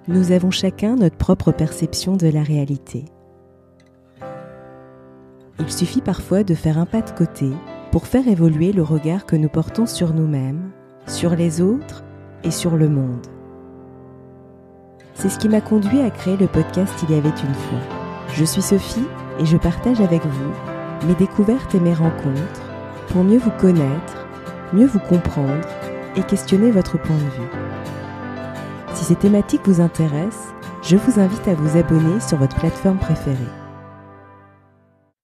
Nous avons chacun notre propre perception de la réalité. Il suffit parfois de faire un pas de côté pour faire évoluer le regard que nous portons sur nous-mêmes, sur les autres et sur le monde. C'est ce qui m'a conduit à créer le podcast Il y avait une fois. Je suis Sophie et je partage avec vous mes découvertes et mes rencontres pour mieux vous connaître, mieux vous comprendre et questionner votre point de vue. Si ces thématiques vous intéressent, je vous invite à vous abonner sur votre plateforme préférée.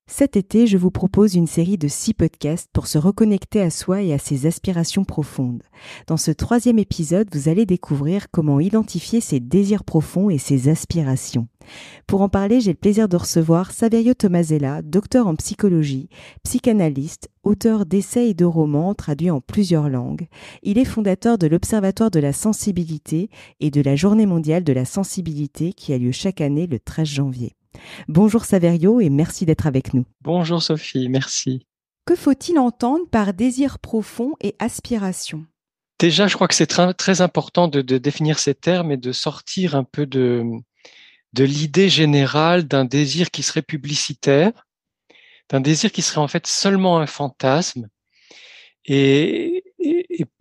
Cet été, je vous propose une série de 6 podcasts pour se reconnecter à soi et à ses aspirations profondes. Dans ce 3e épisode, vous allez découvrir comment identifier ses désirs profonds et ses aspirations. Pour en parler, j'ai le plaisir de recevoir Saverio Tomasella, docteur en psychologie, psychanalyste, auteur d'essais et de romans traduits en plusieurs langues. Il est fondateur de l'Observatoire de la sensibilité et de la Journée mondiale de la sensibilité qui a lieu chaque année le 13 janvier. Bonjour Saverio et merci d'être avec nous. Bonjour Sophie, merci. Que faut-il entendre par désir profond et aspiration ? Déjà, je crois que c'est très important de définir ces termes et de sortir un peu de l'idée générale d'un désir qui serait publicitaire, d'un désir qui serait en fait seulement un fantasme et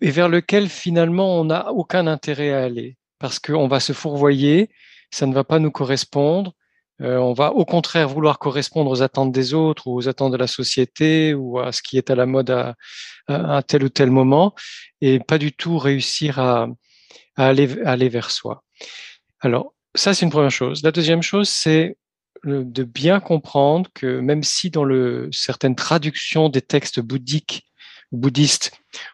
vers lequel finalement on n'a aucun intérêt à aller parce qu'on va se fourvoyer, ça ne va pas nous correspondre. On va au contraire vouloir correspondre aux attentes des autres ou aux attentes de la société ou à ce qui est à la mode à tel ou tel moment et pas du tout réussir à aller vers soi. Alors, ça, c'est une première chose. La deuxième chose, c'est de bien comprendre que même si dans certaines traductions des textes bouddhistes,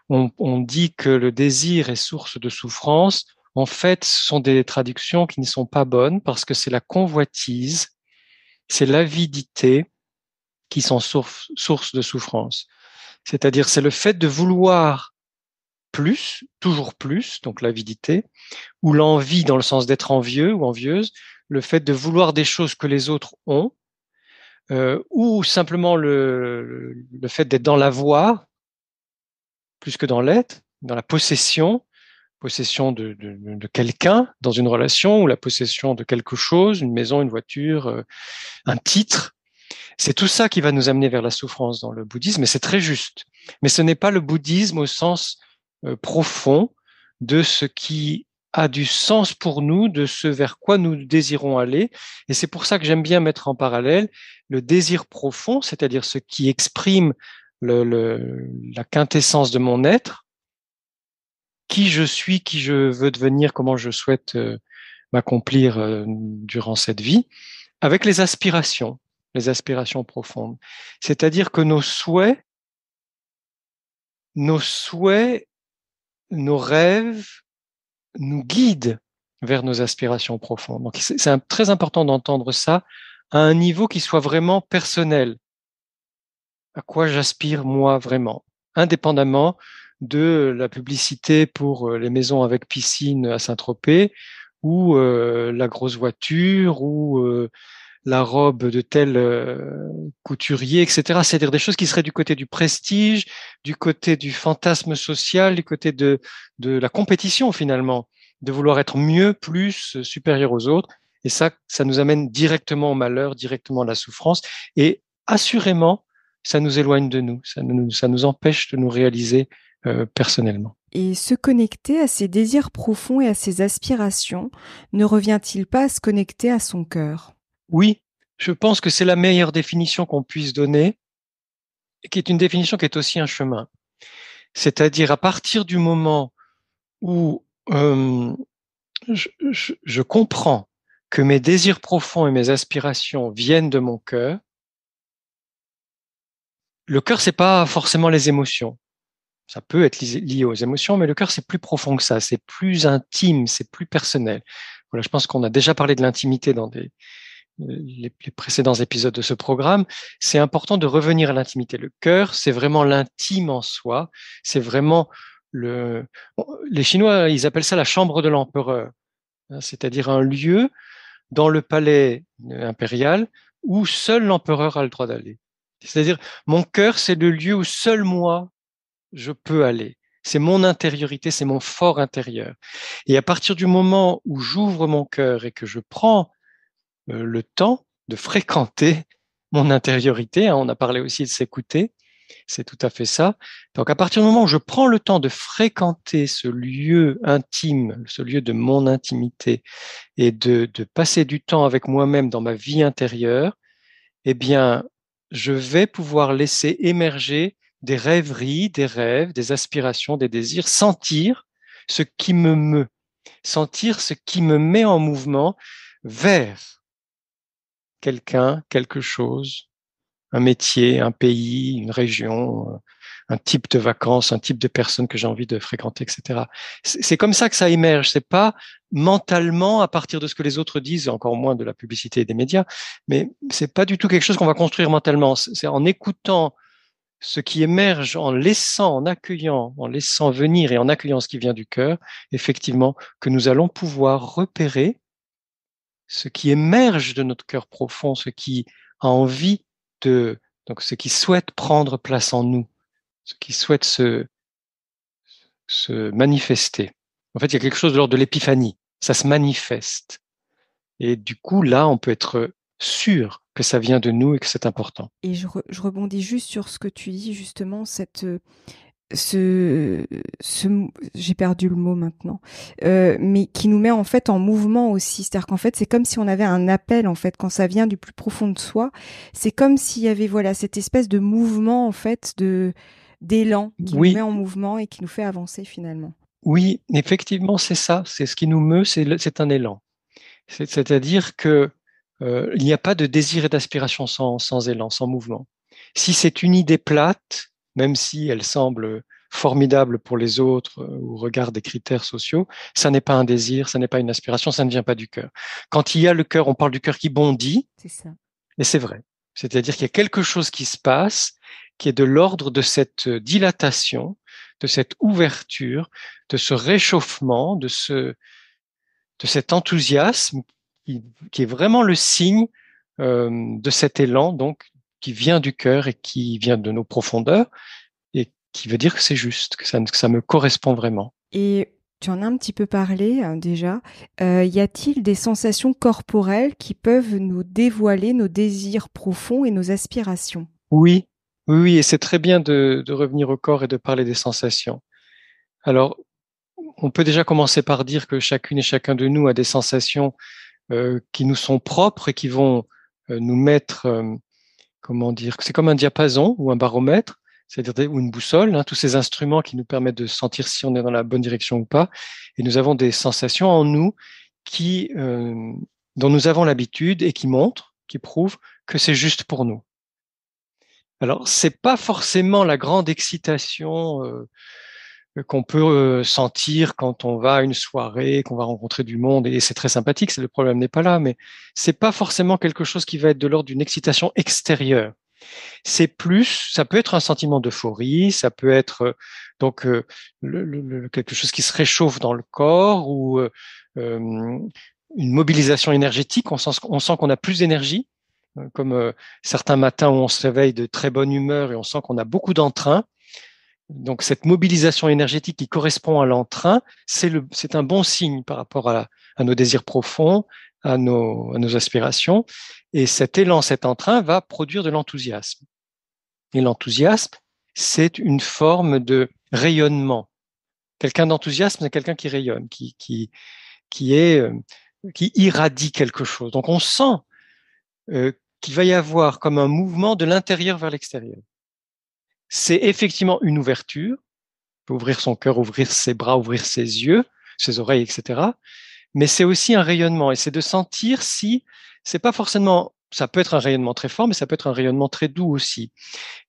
on dit que le désir est source de souffrance, en fait, ce sont des traductions qui ne sont pas bonnes parce que c'est la convoitise, c'est l'avidité qui sont source de souffrance. C'est-à-dire, c'est le fait de vouloir plus, toujours plus, donc l'avidité, ou l'envie dans le sens d'être envieux ou envieuse, le fait de vouloir des choses que les autres ont, ou simplement le fait d'être dans l'avoir, plus que dans l'être, dans la possession de quelqu'un dans une relation ou la possession de quelque chose, une maison, une voiture, un titre. C'est tout ça qui va nous amener vers la souffrance dans le bouddhisme et c'est très juste. Mais ce n'est pas le bouddhisme au sens profond de ce qui a du sens pour nous, de ce vers quoi nous désirons aller. Et c'est pour ça que j'aime bien mettre en parallèle le désir profond, c'est-à-dire ce qui exprime la quintessence de mon être, qui je suis, qui je veux devenir, comment je souhaite m'accomplir durant cette vie, avec les aspirations profondes. C'est-à-dire que nos souhaits, nos rêves nous guident vers nos aspirations profondes. Donc c'est très important d'entendre ça à un niveau qui soit vraiment personnel. À quoi j'aspire moi vraiment, indépendamment de la publicité pour les maisons avec piscine à Saint-Tropez ou la grosse voiture ou la robe de tel couturier, etc. C'est-à-dire des choses qui seraient du côté du prestige, du côté du fantasme social, du côté de la compétition finalement, de vouloir être mieux, plus, supérieur aux autres. Et ça nous amène directement au malheur, directement à la souffrance. Et assurément, ça nous éloigne de nous, ça nous empêche de nous réaliser personnellement. Et se connecter à ses désirs profonds et à ses aspirations, ne revient-il pas à se connecter à son cœur ? Oui, je pense que c'est la meilleure définition qu'on puisse donner, et qui est une définition qui est aussi un chemin. C'est-à-dire à partir du moment où je comprends que mes désirs profonds et mes aspirations viennent de mon cœur, le cœur, c'est pas forcément les émotions. Ça peut être lié aux émotions, mais le cœur, c'est plus profond que ça, c'est plus intime, c'est plus personnel. Voilà, je pense qu'on a déjà parlé de l'intimité dans les précédents épisodes de ce programme. C'est important de revenir à l'intimité. Le cœur, c'est vraiment l'intime en soi. C'est vraiment les Chinois, ils appellent ça la chambre de l'empereur, c'est-à-dire un lieu dans le palais impérial où seul l'empereur a le droit d'aller. C'est-à-dire, mon cœur, c'est le lieu où seul moi, je peux aller. C'est mon intériorité, c'est mon fort intérieur. Et à partir du moment où j'ouvre mon cœur et que je prends le temps de fréquenter mon intériorité, hein, on a parlé aussi de s'écouter, c'est tout à fait ça. Donc à partir du moment où je prends le temps de fréquenter ce lieu intime, ce lieu de mon intimité, et de passer du temps avec moi-même dans ma vie intérieure, eh bien, je vais pouvoir laisser émerger des rêveries, des rêves, des aspirations, des désirs, sentir ce qui me meut, sentir ce qui me met en mouvement vers quelqu'un, quelque chose, un métier, un pays, une région, un type de vacances, un type de personne que j'ai envie de fréquenter, etc. C'est comme ça que ça émerge. C'est pas mentalement à partir de ce que les autres disent, encore moins de la publicité et des médias, mais c'est pas du tout quelque chose qu'on va construire mentalement. C'est en écoutant ce qui émerge, en laissant, en accueillant, en laissant venir et en accueillant ce qui vient du cœur, effectivement, que nous allons pouvoir repérer ce qui émerge de notre cœur profond, ce qui a envie donc ce qui souhaite prendre place en nous, ce qui souhaite se manifester. En fait, il y a quelque chose de l'ordre de l'épiphanie. Ça se manifeste. Et du coup, là, on peut être sûr que ça vient de nous et que c'est important. Et je rebondis juste sur ce que tu dis, justement, ce, j'ai perdu le mot maintenant, mais qui nous met en fait en mouvement aussi. C'est-à-dire qu'en fait, c'est comme si on avait un appel, en fait, quand ça vient du plus profond de soi. C'est comme s'il y avait, voilà, cette espèce de mouvement, en fait, d'élan qui nous met en mouvement et qui nous fait avancer finalement. Oui, effectivement, c'est ça. C'est ce qui nous meut, c'est un élan. C'est-à-dire que il n'y a pas de désir et d'aspiration sans élan, sans mouvement. Si c'est une idée plate, même si elle semble formidable pour les autres au regard des critères sociaux, ça n'est pas un désir, ça n'est pas une aspiration, ça ne vient pas du cœur. Quand il y a le cœur, on parle du cœur qui bondit, c'est ça. Et c'est vrai. C'est-à-dire qu'il y a quelque chose qui se passe qui est de l'ordre de cette dilatation, de cette ouverture, de ce réchauffement, de cet enthousiasme qui est vraiment le signe de cet élan, donc, qui vient du cœur et qui vient de nos profondeurs et qui veut dire que c'est juste, que ça me correspond vraiment. Et tu en as un petit peu parlé déjà. Y a-t-il des sensations corporelles qui peuvent nous dévoiler nos désirs profonds et nos aspirations? Oui, oui, et c'est très bien de revenir au corps et de parler des sensations. Alors, on peut déjà commencer par dire que chacune et chacun de nous a des sensations qui nous sont propres et qui vont nous mettre, comment dire, c'est comme un diapason ou un baromètre, c'est-à-dire ou une boussole, hein, tous ces instruments qui nous permettent de sentir si on est dans la bonne direction ou pas. Et nous avons des sensations en nous qui, dont nous avons l'habitude et qui montrent, qui prouvent que c'est juste pour nous. Alors, c'est pas forcément la grande excitation qu'on peut sentir quand on va à une soirée, qu'on va rencontrer du monde, et c'est très sympathique, le problème n'est pas là, mais c'est pas forcément quelque chose qui va être de l'ordre d'une excitation extérieure. C'est plus, ça peut être un sentiment d'euphorie, ça peut être donc quelque chose qui se réchauffe dans le corps ou une mobilisation énergétique. On sent qu'on a plus d'énergie, comme certains matins où on se réveille de très bonne humeur et on sent qu'on a beaucoup d'entrain. Donc cette mobilisation énergétique qui correspond à l'entrain, c'est un bon signe par rapport à nos désirs profonds, à nos aspirations. Et cet élan, cet entrain va produire de l'enthousiasme. Et l'enthousiasme, c'est une forme de rayonnement. Quelqu'un d'enthousiasme, c'est quelqu'un qui rayonne, qui irradie quelque chose. Donc on sent qu'il va y avoir comme un mouvement de l'intérieur vers l'extérieur. C'est effectivement une ouverture, ouvrir son cœur, ouvrir ses bras, ouvrir ses yeux, ses oreilles, etc. Mais c'est aussi un rayonnement et c'est de sentir si c'est pas forcément, ça peut être un rayonnement très fort, mais ça peut être un rayonnement très doux aussi.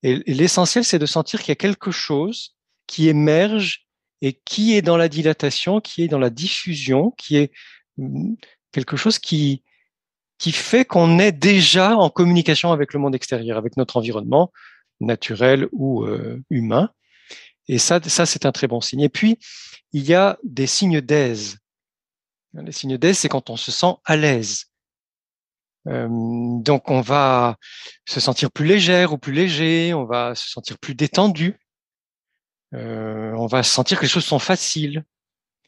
Et l'essentiel, c'est de sentir qu'il y a quelque chose qui émerge et qui est dans la dilatation, qui est dans la diffusion, qui est quelque chose qui fait qu'on est déjà en communication avec le monde extérieur, avec notre environnement naturel ou humain. Et ça, c'est un très bon signe. Et puis, il y a des signes d'aise. Les signes d'aise, c'est quand on se sent à l'aise. Donc, on va se sentir plus légère ou plus léger, on va se sentir plus détendu. On va sentir que les choses sont faciles.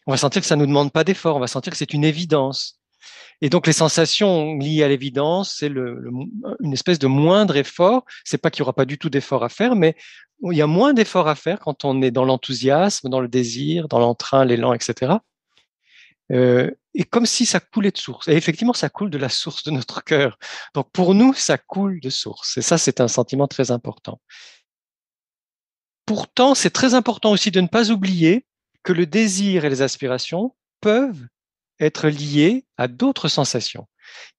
On va sentir que ça ne nous demande pas d'effort. On va sentir que c'est une évidence. Et donc, les sensations liées à l'évidence, c'est une espèce de moindre effort. C'est pas qu'il y aura pas du tout d'effort à faire, mais il y a moins d'efforts à faire quand on est dans l'enthousiasme, dans le désir, dans l'entrain, l'élan, etc. Et comme si ça coulait de source. Et effectivement, ça coule de la source de notre cœur. Donc, pour nous, ça coule de source. Et ça, c'est un sentiment très important. Pourtant, c'est très important aussi de ne pas oublier que le désir et les aspirations peuvent être liées à d'autres sensations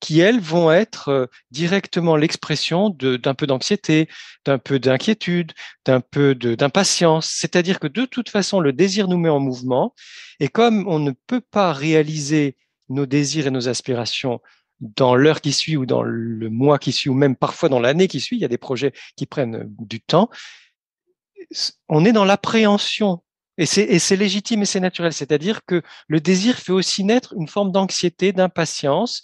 qui, elles, vont être directement l'expression d'un peu d'anxiété, d'un peu d'inquiétude, d'un peu d'impatience. C'est-à-dire que de toute façon, le désir nous met en mouvement et comme on ne peut pas réaliser nos désirs et nos aspirations dans l'heure qui suit ou dans le mois qui suit ou même parfois dans l'année qui suit, il y a des projets qui prennent du temps, on est dans l'appréhension. Et c'est légitime et c'est naturel. C'est-à-dire que le désir fait aussi naître une forme d'anxiété, d'impatience,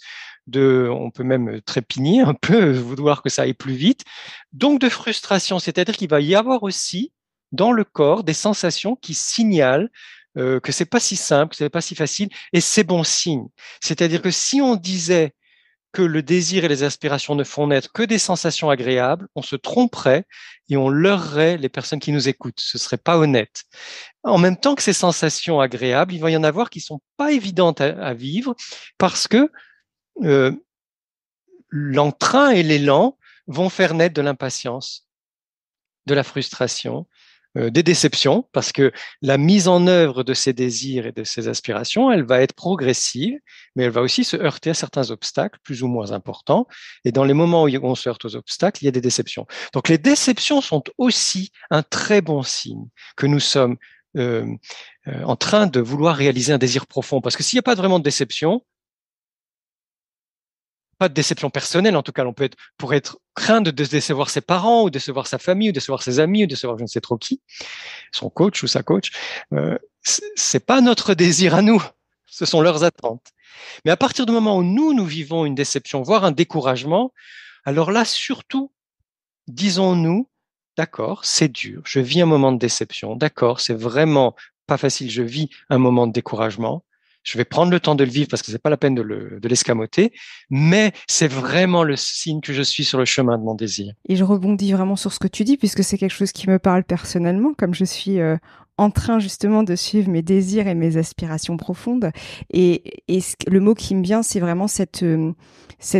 on peut même trépigner un peu, vouloir que ça aille plus vite. Donc de frustration. C'est-à-dire qu'il va y avoir aussi dans le corps des sensations qui signalent que c'est pas si simple, que c'est pas si facile, et c'est bon signe. C'est-à-dire que si on disait que le désir et les aspirations ne font naître que des sensations agréables, on se tromperait et on leurrerait les personnes qui nous écoutent. Ce serait pas honnête. En même temps que ces sensations agréables, il va y en avoir qui sont pas évidentes à vivre parce que euh, l'entrain et l'élan vont faire naître de l'impatience, de la frustration, des déceptions, parce que la mise en œuvre de ces désirs et de ces aspirations, elle va être progressive, mais elle va aussi se heurter à certains obstacles plus ou moins importants. Et dans les moments où on se heurte aux obstacles, il y a des déceptions. Donc les déceptions sont aussi un très bon signe que nous sommes en train de vouloir réaliser un désir profond. Parce que s'il n'y a pas vraiment de déception, pas de déception personnelle, en tout cas, on peut pour être craindre de décevoir ses parents, ou décevoir sa famille, ou décevoir ses amis, ou décevoir je ne sais trop qui, son coach ou sa coach. C'est pas notre désir à nous, ce sont leurs attentes. Mais à partir du moment où nous vivons une déception, voire un découragement, alors là, surtout, disons-nous, d'accord, c'est dur, je vis un moment de déception, d'accord, c'est vraiment pas facile, je vis un moment de découragement, je vais prendre le temps de le vivre parce que c'est pas la peine de l'escamoter, mais c'est vraiment le signe que je suis sur le chemin de mon désir. Et je rebondis vraiment sur ce que tu dis, puisque c'est quelque chose qui me parle personnellement, comme je suis en train justement de suivre mes désirs et mes aspirations profondes. Et le mot qui me vient, c'est vraiment cette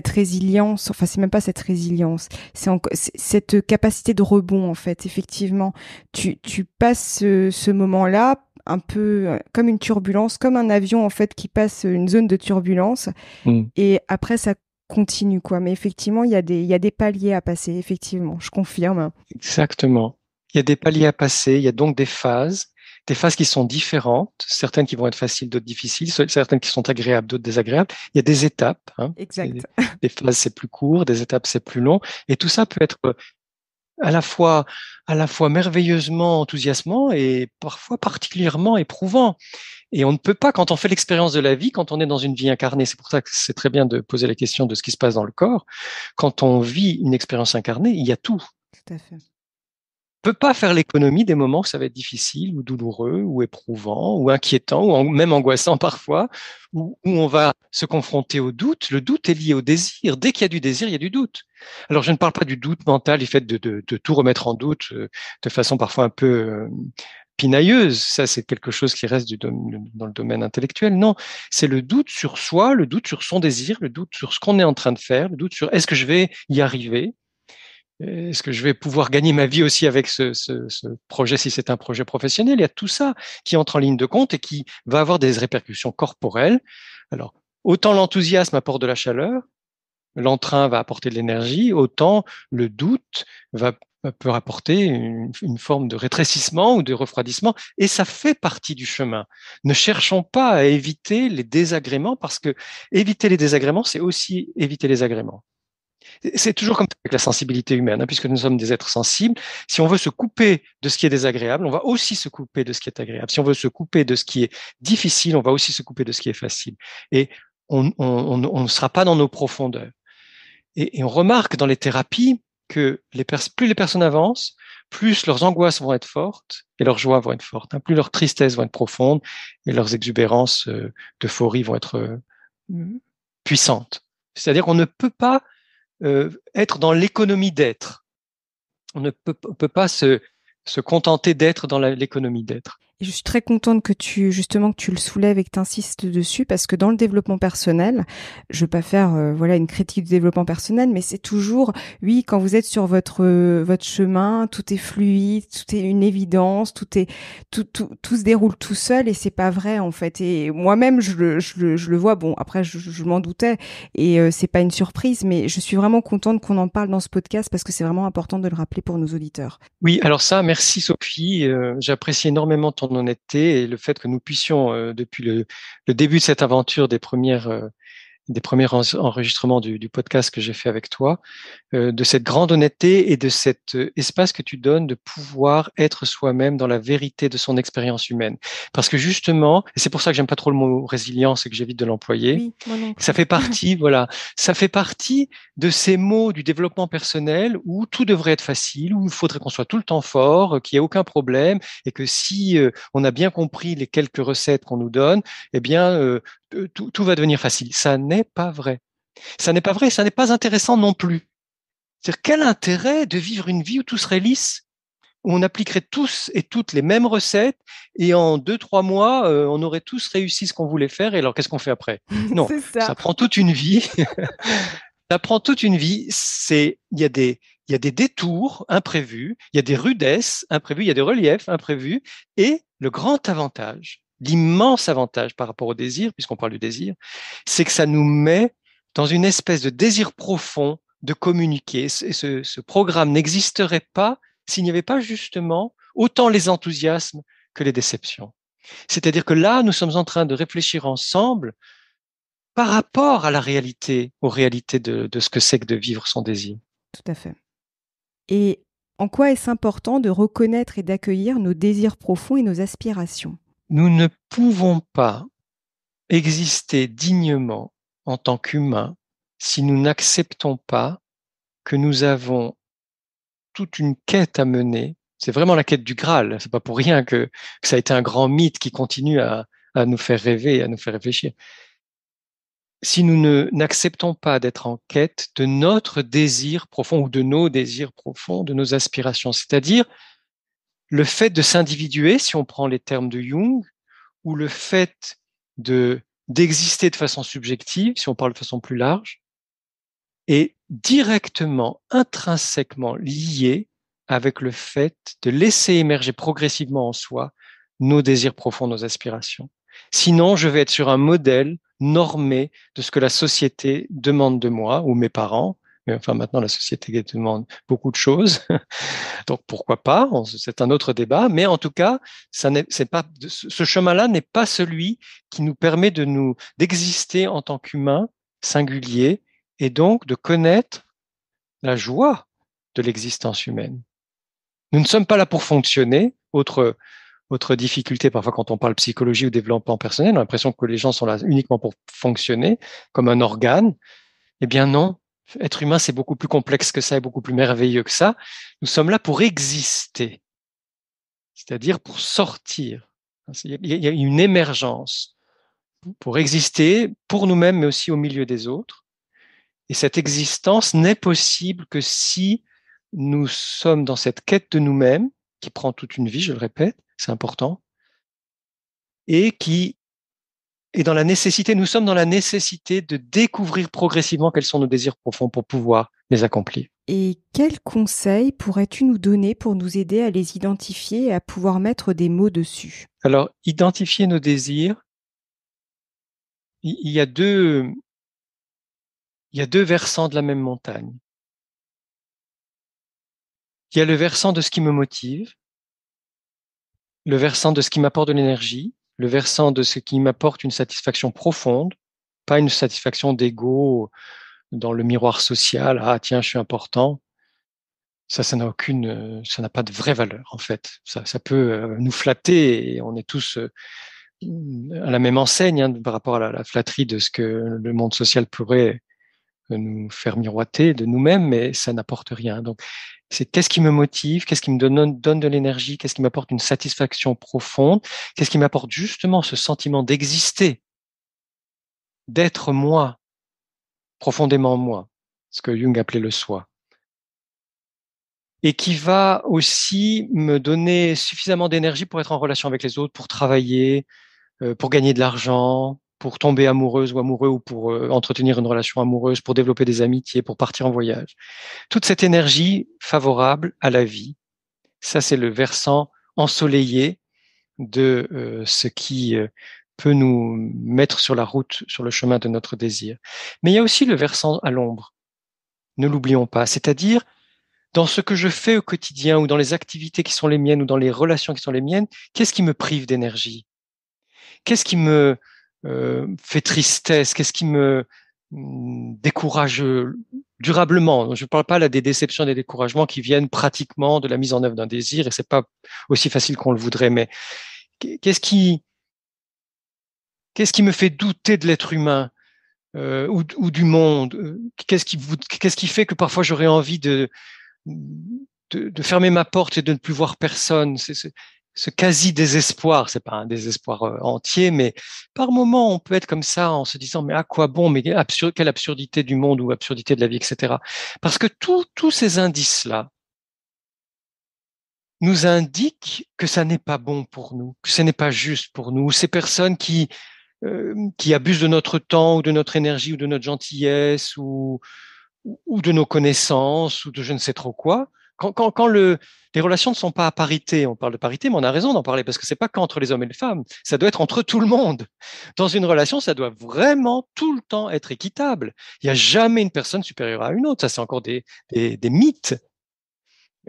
résilience, enfin c'est même pas cette résilience, c'est cette capacité de rebond en fait. Effectivement, tu passes ce moment-là un peu comme une turbulence, comme un avion en fait qui passe une zone de turbulence, et après ça continue quoi. Mais effectivement, il y a des paliers à passer. Effectivement, je confirme. Exactement. Il y a des paliers à passer, il y a donc des phases qui sont différentes, certaines qui vont être faciles, d'autres difficiles, certaines qui sont agréables, d'autres désagréables. Il y a des étapes. Hein. Exact. Des phases, c'est plus court, des étapes, c'est plus long. Et tout ça peut être à la fois merveilleusement enthousiasmant et parfois particulièrement éprouvant. Et on ne peut pas, quand on fait l'expérience de la vie, quand on est dans une vie incarnée, c'est pour ça que c'est très bien de poser la question de ce qui se passe dans le corps, quand on vit une expérience incarnée, il y a tout. Tout à fait. On ne peut pas faire l'économie des moments où ça va être difficile ou douloureux ou éprouvant ou inquiétant ou même angoissant parfois, où on va se confronter au doute. Le doute est lié au désir. Dès qu'il y a du désir, il y a du doute. Alors je ne parle pas du doute mental, du fait de tout remettre en doute de façon parfois un peu pinailleuse. Ça, c'est quelque chose qui reste dans le domaine intellectuel. Non, c'est le doute sur soi, le doute sur son désir, le doute sur ce qu'on est en train de faire, le doute sur est-ce que je vais y arriver. Est-ce que je vais pouvoir gagner ma vie aussi avec ce projet, si c'est un projet professionnel? Il y a tout ça qui entre en ligne de compte et qui va avoir des répercussions corporelles. Alors, autant l'enthousiasme apporte de la chaleur, l'entrain va apporter de l'énergie, autant le doute peut apporter une forme de rétrécissement ou de refroidissement, et ça fait partie du chemin. Ne cherchons pas à éviter les désagréments, parce que éviter les désagréments, c'est aussi éviter les agréments. C'est toujours comme ça avec la sensibilité humaine, hein, puisque nous sommes des êtres sensibles. Si on veut se couper de ce qui est désagréable, on va aussi se couper de ce qui est agréable. Si on veut se couper de ce qui est difficile, on va aussi se couper de ce qui est facile. Et on ne sera pas dans nos profondeurs. Et on remarque dans les thérapies que plus les personnes avancent, plus leurs angoisses vont être fortes et leurs joies vont être fortes, plus leurs tristesses vont être profondes et leurs exubérances d'euphorie vont être puissantes. C'est-à-dire qu'on ne peut pas être dans l'économie d'être. On ne peut pas se contenter d'être dans l'économie d'être. Et je suis très contente que tu le soulèves et que tu insistes dessus, parce que dans le développement personnel, je veux pas faire une critique du développement personnel, mais c'est toujours, oui, quand vous êtes sur votre chemin, tout est fluide, tout est une évidence, tout se déroule tout seul, et c'est pas vrai en fait. Et moi-même je le vois. Bon, après je m'en doutais, et c'est pas une surprise, mais je suis vraiment contente qu'on en parle dans ce podcast, parce que c'est vraiment important de le rappeler pour nos auditeurs. Oui, alors ça, merci Sophie. J'apprécie énormément ton honnêteté et le fait que nous puissions, depuis le début de cette aventure des premiers enregistrements du podcast que j'ai fait avec toi, de cette grande honnêteté et de cet espace que tu donnes de pouvoir être soi-même dans la vérité de son expérience humaine. Parce que justement, et c'est pour ça que j'aime pas trop le mot résilience et que j'évite de l'employer, Oui, moi non plus. ça fait partie, voilà, ça fait partie de ces mots du développement personnel où tout devrait être facile, où il faudrait qu'on soit tout le temps fort, qu'il n'y ait aucun problème, et que si on a bien compris les quelques recettes qu'on nous donne, eh bien, tout va devenir facile. Ça n'est pas vrai. Ça n'est pas vrai, ça n'est pas intéressant non plus. C'est-à-dire, quel intérêt de vivre une vie où tout serait lisse, où on appliquerait tous et toutes les mêmes recettes, et en 2-3 mois, on aurait tous réussi ce qu'on voulait faire, et alors qu'est-ce qu'on fait après? Non, C'est ça. ça prend toute une vie. Ça prend toute une vie. Il y a des détours imprévus, il y a des rudesses imprévues, il y a des reliefs imprévus, et le grand avantage, l'immense avantage par rapport au désir, puisqu'on parle du désir, c'est que ça nous met dans une espèce de désir profond de communiquer. Ce programme n'existerait pas s'il n'y avait pas justement autant les enthousiasmes que les déceptions. C'est-à-dire que là, nous sommes en train de réfléchir ensemble par rapport à la réalité, aux réalités de ce que c'est que de vivre son désir. Tout à fait. Et en quoi est-ce important de reconnaître et d'accueillir nos désirs profonds et nos aspirations? Nous ne pouvons pas exister dignement en tant qu'humains si nous n'acceptons pas que nous avons toute une quête à mener. C'est vraiment la quête du Graal. C'est pas pour rien que ça a été un grand mythe qui continue à nous faire rêver, à nous faire réfléchir. Si nous n'acceptons pas d'être en quête de notre désir profond ou de nos désirs profonds, de nos aspirations, c'est-à-dire le fait de s'individuer, si on prend les termes de Jung, ou le fait d'exister de façon subjective, si on parle de façon plus large, est directement, intrinsèquement lié avec le fait de laisser émerger progressivement en soi nos désirs profonds, nos aspirations. Sinon, je vais être sur un modèle normé de ce que la société demande de moi, ou mes parents. Mais enfin, maintenant, la société demande beaucoup de choses. Donc, pourquoi pas? C'est un autre débat. Mais en tout cas, c'est pas, ce chemin-là n'est pas celui qui nous permet d'exister en tant qu'humains singuliers et donc de connaître la joie de l'existence humaine. Nous ne sommes pas là pour fonctionner. Autre difficulté, parfois, quand on parle psychologie ou développement personnel, on a l'impression que les gens sont là uniquement pour fonctionner comme un organe. Eh bien, non. Être humain, c'est beaucoup plus complexe que ça et beaucoup plus merveilleux que ça. Nous sommes là pour exister, c'est-à-dire pour sortir. Il y a une émergence pour exister pour nous-mêmes, mais aussi au milieu des autres. Et cette existence n'est possible que si nous sommes dans cette quête de nous-mêmes, qui prend toute une vie, je le répète, c'est important, et qui est dans la nécessité, nous sommes dans la nécessité de découvrir progressivement quels sont nos désirs profonds pour pouvoir les accomplir. Et quels conseils pourrais-tu nous donner pour nous aider à les identifier et à pouvoir mettre des mots dessus? Alors, identifier nos désirs, il y a deux versants de la même montagne. Il y a le versant de ce qui me motive, le versant de ce qui m'apporte de l'énergie, le versant de ce qui m'apporte une satisfaction profonde, pas une satisfaction d'ego dans le miroir social. Ah, tiens, je suis important. Ça n'a pas de vraie valeur, en fait. Ça peut nous flatter et on est tous à la même enseigne, hein, par rapport à la flatterie de ce que le monde social pourrait nous faire miroiter de nous-mêmes, mais ça n'apporte rien. Donc, c'est qu'est-ce qui me motive, qu'est-ce qui me donne de l'énergie, qu'est-ce qui m'apporte une satisfaction profonde, qu'est-ce qui m'apporte justement ce sentiment d'exister, d'être moi, profondément moi, ce que Jung appelait le soi. Et qui va aussi me donner suffisamment d'énergie pour être en relation avec les autres, pour travailler, pour gagner de l'argent, pour tomber amoureuse ou amoureux, ou pour entretenir une relation amoureuse, pour développer des amitiés, pour partir en voyage. Toute cette énergie favorable à la vie, ça c'est le versant ensoleillé de ce qui peut nous mettre sur la route, sur le chemin de notre désir. Mais il y a aussi le versant à l'ombre, ne l'oublions pas, c'est-à-dire dans ce que je fais au quotidien ou dans les activités qui sont les miennes ou dans les relations qui sont les miennes, qu'est-ce qui me prive d'énergie? Qu'est-ce qui me fait tristesse? Qu'est-ce qui me décourage durablement? Je ne parle pas là des déceptions, des découragements qui viennent pratiquement de la mise en œuvre d'un désir, et c'est pas aussi facile qu'on le voudrait, mais qu'est-ce qui me fait douter de l'être humain ou du monde? Qu'est-ce qui fait que parfois j'aurais envie de fermer ma porte et de ne plus voir personne? C'est ce quasi-désespoir, c'est pas un désespoir entier, mais par moments, on peut être comme ça en se disant, mais à quoi bon, mais quelle absurdité du monde ou absurdité de la vie, etc. Parce que tous ces indices-là nous indiquent que ça n'est pas bon pour nous, que ce n'est pas juste pour nous. Ces personnes qui abusent de notre temps ou de notre énergie ou de notre gentillesse ou de nos connaissances ou de je ne sais trop quoi. Quand les relations ne sont pas à parité, on parle de parité, mais on a raison d'en parler parce que c'est pas qu'entre les hommes et les femmes, ça doit être entre tout le monde. Dans une relation, ça doit vraiment tout le temps être équitable. Il n'y a jamais une personne supérieure à une autre. Ça, c'est encore des mythes.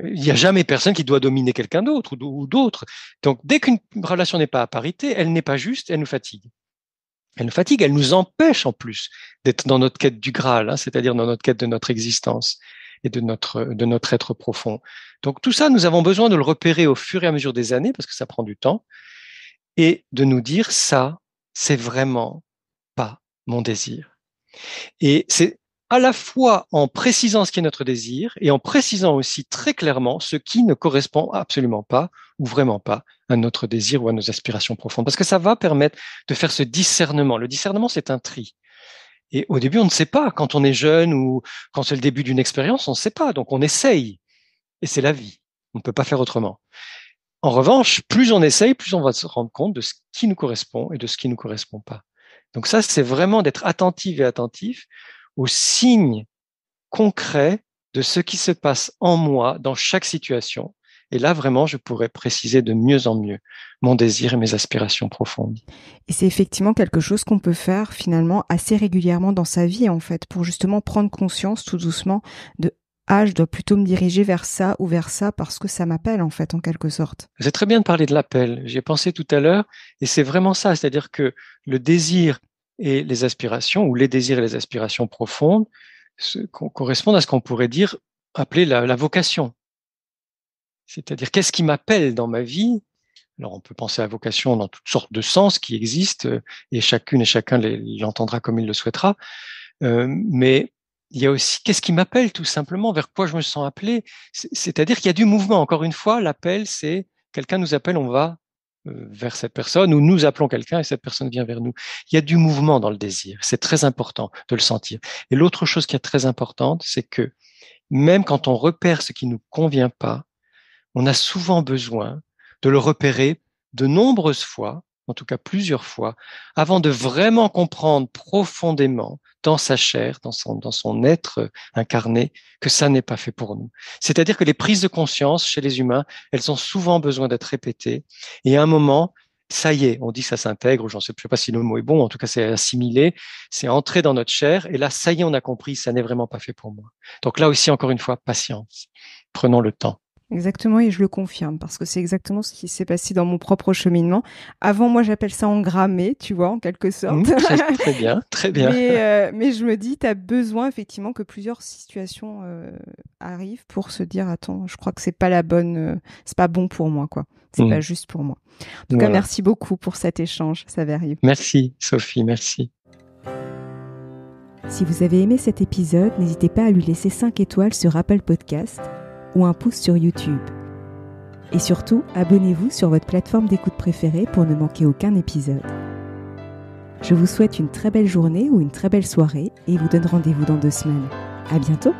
Il n'y a jamais personne qui doit dominer quelqu'un d'autre ou d'autres. Donc, dès qu'une relation n'est pas à parité, elle n'est pas juste, elle nous fatigue. Elle nous fatigue, elle nous empêche en plus d'être dans notre quête du Graal, hein, c'est-à-dire dans notre quête de notre existence et de notre être profond. Donc tout ça, nous avons besoin de le repérer au fur et à mesure des années, parce que ça prend du temps, et de nous dire ça, c'est vraiment pas mon désir. Et c'est à la fois en précisant ce qui est notre désir et en précisant aussi très clairement ce qui ne correspond absolument pas ou vraiment pas à notre désir ou à nos aspirations profondes. Parce que ça va permettre de faire ce discernement. Le discernement, c'est un tri. Et au début, on ne sait pas. Quand on est jeune ou quand c'est le début d'une expérience, on ne sait pas. Donc on essaye. Et c'est la vie. On ne peut pas faire autrement. En revanche, plus on essaye, plus on va se rendre compte de ce qui nous correspond et de ce qui ne nous correspond pas. Donc ça, c'est vraiment d'être attentif et attentif aux signes concrets de ce qui se passe en moi dans chaque situation. Et là, vraiment, je pourrais préciser de mieux en mieux mon désir et mes aspirations profondes. Et c'est effectivement quelque chose qu'on peut faire finalement assez régulièrement dans sa vie, en fait, pour justement prendre conscience tout doucement de je dois plutôt me diriger vers ça ou vers ça parce que ça m'appelle, en fait, en quelque sorte. C'est très bien de parler de l'appel. J'y ai pensé tout à l'heure et c'est vraiment ça. C'est-à-dire que le désir et les aspirations, ou les désirs et les aspirations profondes, correspondent à ce qu'on pourrait dire, appeler la vocation. C'est-à-dire, qu'est-ce qui m'appelle dans ma vie? Alors, on peut penser à vocation dans toutes sortes de sens qui existent, et chacune et chacun l'entendra comme il le souhaitera. Mais il y a aussi, qu'est-ce qui m'appelle tout simplement? Vers quoi je me sens appelé? C'est-à-dire qu'il y a du mouvement. Encore une fois, l'appel, c'est quelqu'un nous appelle, on va vers cette personne, ou nous appelons quelqu'un et cette personne vient vers nous. Il y a du mouvement dans le désir. C'est très important de le sentir. Et l'autre chose qui est très importante, c'est que même quand on repère ce qui nous convient pas, on a souvent besoin de le repérer de nombreuses fois, en tout cas plusieurs fois, avant de vraiment comprendre profondément dans sa chair, dans son être incarné, que ça n'est pas fait pour nous. C'est-à-dire que les prises de conscience chez les humains, elles ont souvent besoin d'être répétées. Et à un moment, ça y est, on dit ça s'intègre, ou je sais pas si le mot est bon, en tout cas c'est assimilé, c'est entré dans notre chair, et là, ça y est, on a compris, ça n'est vraiment pas fait pour moi. Donc là aussi, encore une fois, patience. Prenons le temps. Exactement, et je le confirme, parce que c'est exactement ce qui s'est passé dans mon propre cheminement. Avant, moi, j'appelle ça engrammer, tu vois, en quelque sorte. Très bien, très bien. Mais je me dis, tu as besoin, effectivement, que plusieurs situations arrivent pour se dire, attends, je crois que c'est pas la bonne, c'est pas bon pour moi, quoi. C'est pas juste pour moi. En tout cas, merci beaucoup pour cet échange, Saverio. Merci, Sophie, merci. Si vous avez aimé cet épisode, n'hésitez pas à lui laisser 5 étoiles sur Apple Podcast ou un pouce sur YouTube. Et surtout, abonnez-vous sur votre plateforme d'écoute préférée pour ne manquer aucun épisode. Je vous souhaite une très belle journée ou une très belle soirée et vous donne rendez-vous dans 2 semaines. À bientôt!